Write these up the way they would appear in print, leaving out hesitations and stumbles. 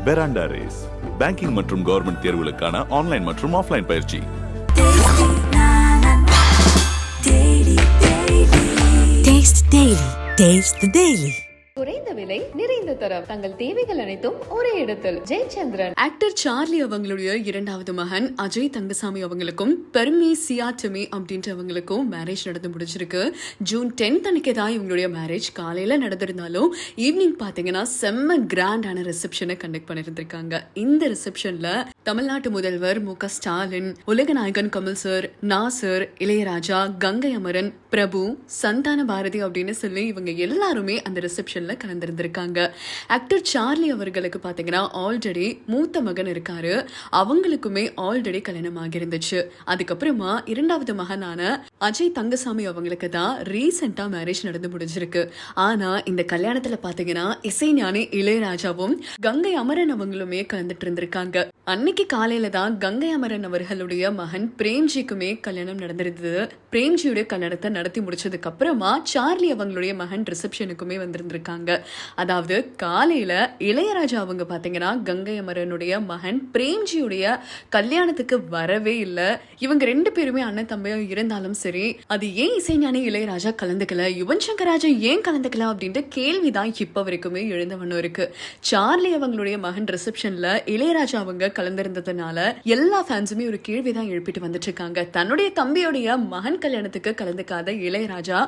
பெராண்டா race banking மற்றும் government தேர்வுகளுக்கான online மற்றும் ஆஃப்லைன் பயிற்சி. குறைந்த விலை நிறைந்த தரம் தங்கள் தேவைகள் அனைத்தும் ஒரே இடத்தில். ஜெயச்சந்திரன். ஆக்டர் சார்லி அவங்களுடைய இரண்டாவது மகன் அஜய் தங்கசாமி அவங்களுக்கும் பெர்மி சியாட்டமி அப்படின்றவங்களுக்கும் மேரேஜ் நடந்து முடிச்சிருக்கு. ஜூன் 10 அன்னைக்கு தான் இவங்களுடைய மேரேஜ் காலையில நடந்திருந்தாலும் ஈவினிங் பாத்தீங்கன்னா செம்ம கிராண்டான ரிசப்ஷனை கண்டக்ட் பண்ணிருந்திருக்காங்க. இந்த ரிசப்ஷன்ல தமிழ்நாட்டு முதல்வர் மு.க. ஸ்டாலின், உலக நாயகன் கமல் சார், நாசர், இளையராஜா, கங்கை அமரன், பிரபு, சந்தான பாரதி அப்படின்னு சொல்லி இவங்க எல்லாருமே அந்த ரிசப்ஷன்ல கலந்திருந்திருக்காங்க. ஆக்டர் சார்லி அவர்களுக்கு பாத்தீங்கன்னா ஆல்ரெடி மூத்த மகன் இருக்காரு. அவங்களுக்குமே ஆல்ரெடி கல்யாணம் ஆகியிருந்துச்சு. அதுக்கப்புறமா இரண்டாவது மகனான அஜய் தங்கசாமி அவங்களுக்கு தான் ரீசெண்டா மேரேஜ் நடந்து முடிஞ்சிருக்கு. ஆனா இந்த கல்யாணத்துல பாத்தீங்கன்னா இசைஞானி இளையராஜாவும் கங்கை அமரன் அவங்களுமே கலந்துட்டு இருந்திருக்காங்க. அன்னைக்கு காலையில தான் கங்கை அமரன் அவர்களுடைய மகன் பிரேம்ஜிக்குமே கல்யாணம் நடந்திருந்தது. பிரேம்ஜியுடைய கல்யாணத்தை நடத்தி முடிச்சதுக்கு அப்புறமா சார்லி அவங்களுடைய மகன் ரிசப்ஷனுக்குமே வந்திருந்திருக்காங்க. அதாவது காலையில இளையராஜா அவங்க பாத்தீங்கன்னா கங்கை அமரனுடைய மகன் பிரேம்ஜியுடைய கல்யாணத்துக்கு வரவே இல்லை. இவங்க ரெண்டு பேருமே அண்ணன் தம்பியா இருந்தாலும் சரி, அது ஏன் இசைஞானி இளையராஜா கலந்துக்கல, யுவன் சங்கர் ராஜா ஏன் கலந்துக்கல அப்படின்ற கேள்விதான் இப்ப வரைக்குமே எழுந்த வண்ணம் இருக்கு. சார்லி அவங்களுடைய மகன் ரிசப்ஷன்ல இளையராஜா அவங்க கலந்திருந்ததுனால எல்லா ஃபேன்ஸுமே ஒரு கேள்விதான் எழுப்பிட்டு வந்துட்டு இருக்காங்க. தன்னுடைய தம்பியுடைய மகன் கல்யாணத்துக்கு கலந்துக்காத இளையராஜா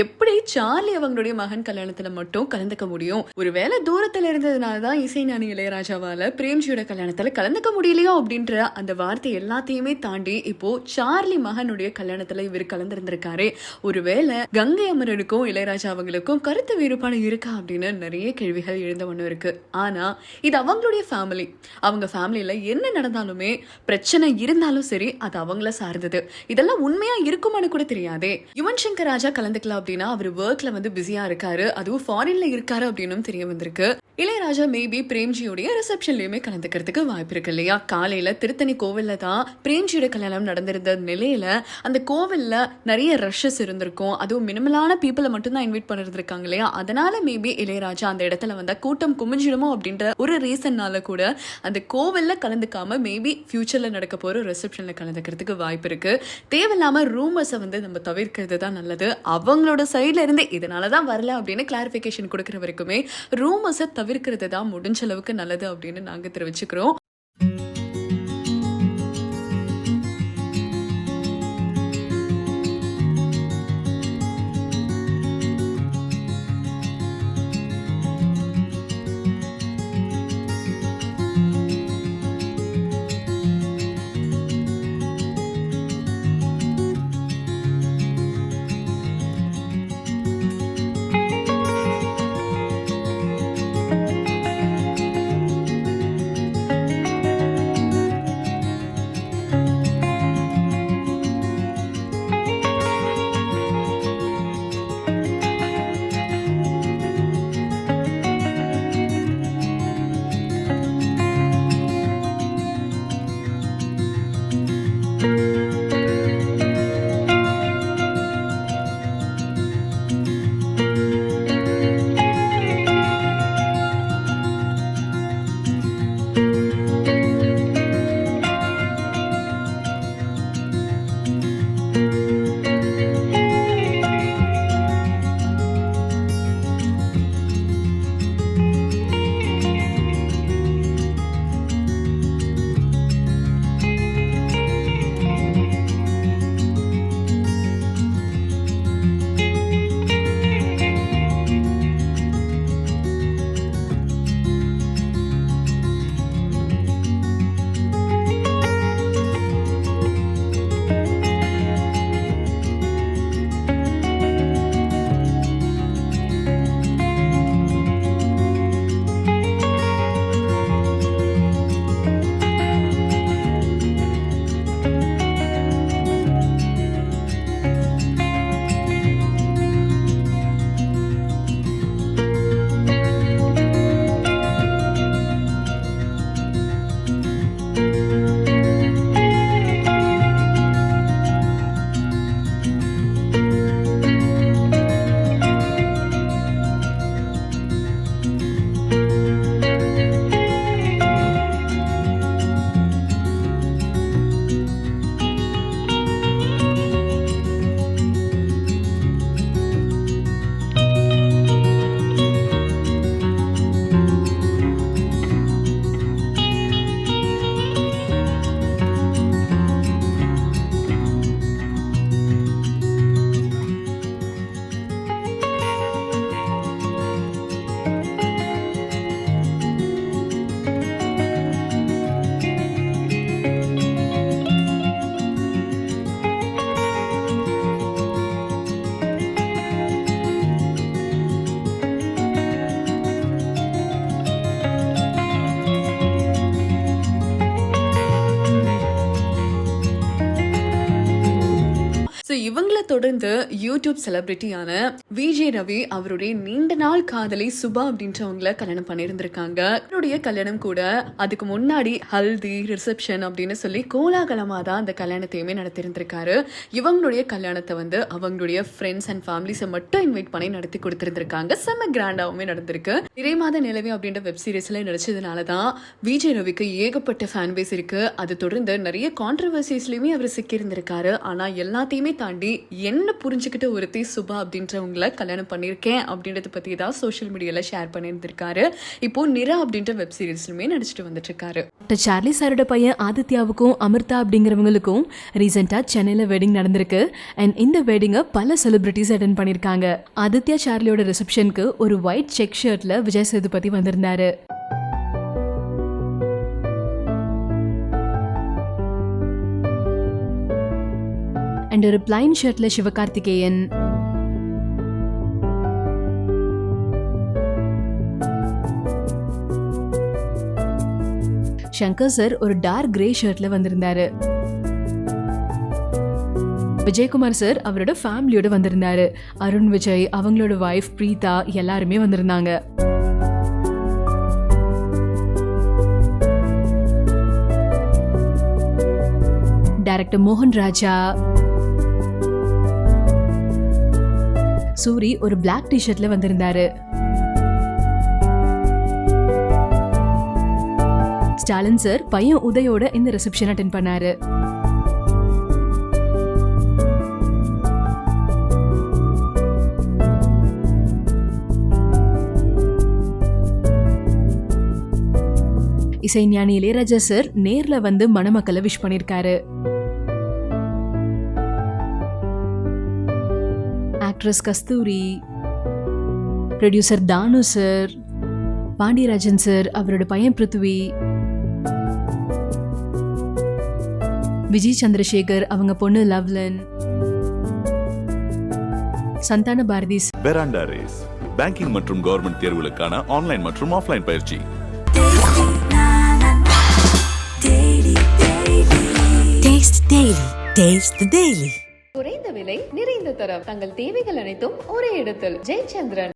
எப்படி சார்லி அவங்களுடைய மகன் கல்யாணத்துல மட்டும் கலந்துக்க முடியும்? ஒருவேளை தூரத்துல இருந்ததுனாலதான் இசைஞானி இளையராஜாவால பிரேம்ஜியோட கல்யாணத்துல கலந்துக்க முடியலையோ அப்படின்ற அந்த வார்த்தை எல்லாத்தையுமே தாண்டி இப்போ சார்லி மகனுடைய கல்யாணத்துல இவர் கலந்திருந்திருக்காரு. ஒருவேளை கங்கை அமரனுக்கும் இளையராஜா அவங்களுக்கும் கருத்து வேறுபாடு இருக்கா அப்படின்னு நிறைய கேள்விகள் எழுந்த ஒண்ணு இருக்கு. ஆனா இது அவங்களுடைய ஃபேமிலி. அவங்க ஃபேமிலியில என்ன நடந்தாலுமே பிரச்சனை இருந்தாலும் சரி அது அவங்கள சார்ந்தது. இதெல்லாம் உண்மையா இருக்குமான்னு கூட தெரியாதே. யுவன் சங்கர் ராஜா கலந்துக்கலாம் அப்படின்னா அவர் ஒர்க்ல வந்து பிஸியா இருக்காரு, அதுவும் ஃபாரின்ல இருக்காரு அப்படின்னு தெரிய வந்திருக்கு. இளையராஜா மேபி பிரேம்ஜியோடைய ரிசப்ஷன்லயுமே கலந்துக்கிறதுக்கு வாய்ப்பு இருக்கு இல்லையா? காலையில திருத்தணி கோவில்ல தான் பிரேம்ஜியோட கல்யாணம் நடந்திருந்த நிலையில அந்த கோவில்ல நிறைய ரஷ்ஷஸ் இருந்திருக்கும். அதுவும் மினிமலான பீப்புளை மட்டும் தான் இன்வைட் பண்ணிருந்திருக்காங்க இல்லையா? அதனால மேபி இளையராஜா அந்த இடத்துல வந்தா கூட்டம் குமிஞ்சிடுமோ அப்படின்ற ஒரு ரீசன்னால கூட அந்த கோவில்ல கலந்துக்காம மேபி ஃபியூச்சர்ல நடக்க போற ரிசப்ஷன்ல கலந்துக்கிறதுக்கு வாய்ப்பு இருக்கு. தேவையில்லாம ரூமர்ஸை வந்து நம்ம தவிர்க்கிறது தான் நல்லது. அவங்களோட சைட்ல இருந்து இதனாலதான் வரல அப்படின்னு கிளாரிபிகேஷன் கொடுக்கிற வரைக்குமே ரூமர்ஸை தவிர்க்கிறது தான் முடிஞ்ச அளவுக்கு நல்லது அப்படின்னு நாங்க தெரிவிச்சுக்கிறோம். தொடர்ந்து யூடியூப் செலிபிரிட்டியான விஜய் ரவி அவருடைய நீண்ட நாள் காதலி சுபா அப்படின்றவங்கள கல்யாணம் பண்ணியிருந்திருக்காங்க. அவருடைய கல்யாணம் கூட அதுக்கு முன்னாடி ஹல்தி ரிசப்ஷன் அப்படின்னு சொல்லி கோலாகலமா தான் அந்த கல்யாணத்தையுமே நடத்திருந்திருக்காரு. இவங்களுடைய கல்யாணத்தை வந்து அவங்களுடைய ஃப்ரெண்ட்ஸ் அண்ட் ஃபேமிலிஸை மட்டும் இன்வைட் பண்ணி நடத்தி கொடுத்திருந்திருக்காங்க. செம்ம கிராண்டாவுமே நடந்திருக்கு. நிறைமாத நிலவே அப்படின்ற வெப் சீரிஸ்ல நடிச்சதுனால தான் விஜய் ரவிக்கு ஏகப்பட்ட ஃபேன் பேஸ் இருக்கு. அது தொடர்ந்து நிறைய கான்ட்ரவர்சிஸ்லயுமே அவர் சிக்கியிருந்திருக்காரு. ஆனா எல்லாத்தையுமே தாண்டி என்ன புரிஞ்சுக்கிட்டு ஒருத்தி சுபா அப்படின்றவங்கள கல்யாணம் பண்ணியிருக்கேன் அப்படின்றத பத்தி தான் சோஷியல் மீடியால ஷேர் பண்ணியிருந்திருக்காரு. இப்போ நிரா அப்படின்ற வெப் சீரிஸ்லுமே நடிச்சிட்டு வந்துட்டு இருக்காரு. சார்லி சாரோட பையன் ஆதித்யாவுக்கும் அமிர்தா அப்படிங்கிறவங்களுக்கும் ரீசெண்டா சென்னையில வெட்டிங் நடந்திருக்கு. அண்ட் இந்த வெட்டிங்கை பல செலிபிரிட்டிஸ் அட்டென்ட் பண்ணியிருக்காங்க. ஆதித்யா சார்லியோட ரிசப்ஷனுக்கு ஒரு ஒயிட் செக் ஷர்ட்ல விஜய் சேதுபதி வந்திருந்தாரு. அண்ட் ஒரு பிளைன் ஷர்ட்ல சிவகார்த்திகேயன், சங்கர் சார் ஒரு டார்க் கிரே ஷர்ட்ல வந்திருந்தாரு. விஜயகுமார் சார் அவரோட ஃபேமிலியோட வந்திருந்தாரு. அருண் விஜய், அவங்களோட வைஃப் பிரீதா எல்லாருமே வந்திருந்தாங்க. டைரக்டர் மோகன் ராஜா, சூரி ஒரு பிளாக் டி-ஷர்ட்ல வந்திருந்தாரு. ஸ்டாலின் சார் பையன் உதயோட இந்த ரிசப்ஷன் அட்டென்ட் பண்ணாரு. இசைஞானி இளையராஜா சார் நேர்ல வந்து மணமக்களை விஷ் பண்ணிருக்காரு. ஆக்ட்ரஸ் கஸ்தூரி, ப்ரொடியூசர் தானு சார், பாண்டியராஜன் சார், அவரோட பையன் பிருத்வி, விஜய் சந்திரசேகர், அவங்க பொண்ணு லவ்லன், சந்தான பாரதி, பெராண்டா ரேஸ் பேங்கிங் மற்றும் கவர்மெண்ட் தேர்வுகளுக்கான ஆன்லைன் மற்றும் ஆஃப்லைன் பயிற்சி. Taste the Daily. குறைந்த விலை நிறைந்த தரம் தங்கள் தேவைகள் அனைத்தும் ஒரே இடத்தில் ஜெயச்சந்திரன்.